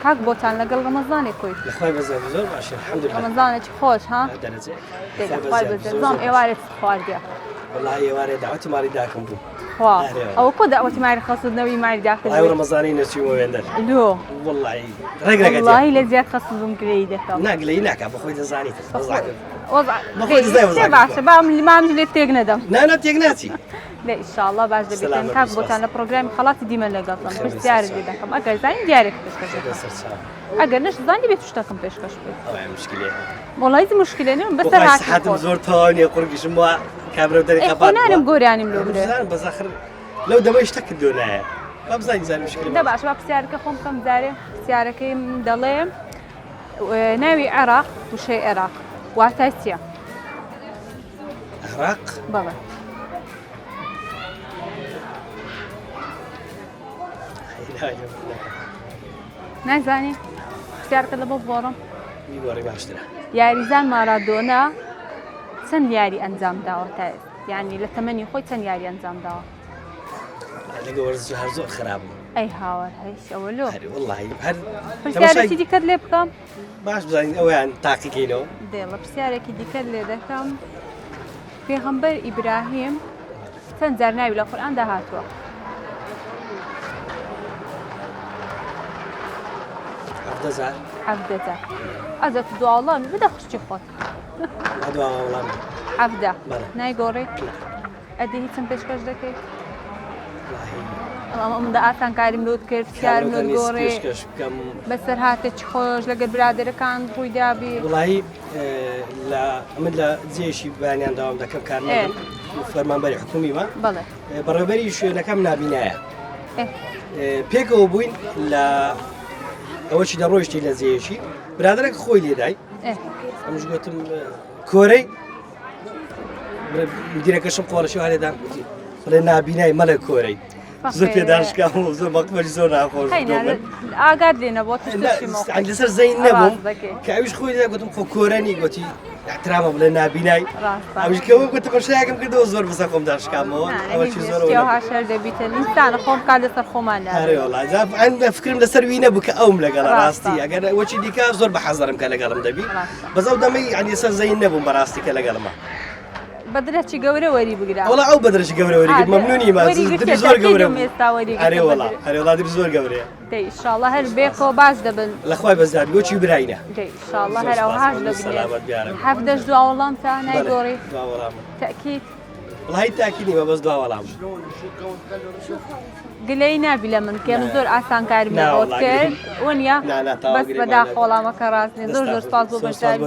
کاک بۆتان لەگەڵ ڕەمەزانێک کۆی لەخوای بەزار زۆر باشە الحەمدولله ڕەمەزانێکی خۆش ها خۆی بەزێ زۆم ئێوارێت خواردە والله ئێوارێ داوەتی ماڵی داکەم بوو خوا ئەوە کۆ داوەتی ماری خەسوودنەوەی ماری داکرد والله ڕەمەزانی نەچوومە وێندەر لۆ والله ڕێگرەکەت والله لە زیاد خەسوودم گرەی دەکەم ناگلەی ناکا بەخۆی دەزانیت باشە مامش لێت تێک نەدەم نانە تێک ناچی لە ئیشاءالله باش دەبێتن کاک بۆتان لە پرۆگرامی خەڵاتی دیمە لەگەڵتم پرسیارت لێ دەکەم ئەگەر زانی دیارێک پێشکەش دەکەم ئەگەر نەش زانی بێت شتەکەم پێشکەش بێت وڵی مشکلێ نیم بەسەر هاتم زۆر تاوانیە قورگیشم وە کابرا دەری خەباتنارم گۆریانیم لۆ بزانم بەزاخر لەو دەمەی شتە کردو نایە بابزانی زانی مشکل دە باش با پرسیارەکە خۆم بکەم جارێ پرسیارەکەیم دەڵێ ناوی عێراق وشەی عێراق واتای چییە؟ عێراق؟ بەڵێ نازانی پرسیارەکە لە بۆ بۆڕم میگۆڕی باشترە یاریزان مارادۆنا چەند یاری ئەنجام داوە تا یعنی لە تەمەنی خۆی چەند یاری ئەنجام داوە لەگە وەرزش هەر زۆر خراپم ئەی هاوار هەیش ئەوە لۆ والله هەر پرسیارێکی دیکەت لێ بکەم باش بزانین ئەویان تاقیکەینەوە دێڵە پرسیارێکی دیکەت لێ دەکەم پێغەمبەر ئیبراهیم چەند جار ناوی لە قورئان داهاتووە حەفدە ئەزت دواڵامی بدە خوشتی خۆت حەفدە نایگۆڕی ئەدی هیچم پێشکەش دەکەیت ئەمدا ئاسان کاریم لۆت کرد پرسیارم لۆت گۆڕێ بەسەر هاتێکی خۆش لەگەڵ برادەرەکان ڕووی دابی وڵی من لە جێشی بەیانیان داوام دەکەم کارمەندم فەرمانبەری حکومیمە بەڵێ بەڕێوەبەری شوێنەکەم نابینایە پێکەوە بووین لە ئەوەشی دەڕۆیشتی لە جێشی برادرێک خۆی لێدای ئەمش گوتم کۆرەی دیرەکەشم قۆڕەشی هەلێدان بڵێ نابینای مەلە کۆرەی زۆر پێداشکام و زۆر مەقبەری زۆر ناخۆش ئاگات لێنە بۆ لەسەر زەین نەبووم کە ئەویش خۆی دەگوتم خۆ کۆرەنی گوتی احترامە بڵێ نابینای ئەوشکەوە گوتم بەشایەکەم کردەوە زۆر بەسە خۆم داشکامەوە ئەوەی زۆر هاشار دەبیتە ئینسانە خۆم کار لەسەر خۆماندا هەرێوەڵ فکرم لەسەر وی نەبوو کە ئەوم لەگەڵ ڕاستی ئەگەر وەچی دیکە زۆر بە حەزەرم کە لەگەڵم دەبی بەزەو دەمەی ئەنی سەر زەین نەبووم بەڕاستی کە لەگەڵمە بەدرەی گەورە وەری بگرا وڵا ئەو بەدرەی گەورە وەریگرت مەمنونی مازی زۆر گەورە هەرێوڵا زۆر گەورەیە ئینشاءالله هەر بێکەوە باش دەبن لەخوای بەزار گۆچی براینە ئینشاءالله هەر ئەو هاش دەبن هەفتەش دوا وەڵام تا نایگۆڕی تەکید وڵی تاکی نیمە بەس دوا وەڵام گلەی نابی لە من کێم زۆر ئاسان کارم لەبۆت کرد وەنیا بەس بەداخە وەڵامەکە ڕاستنی زۆر زۆر سپاس بۆ بەشداری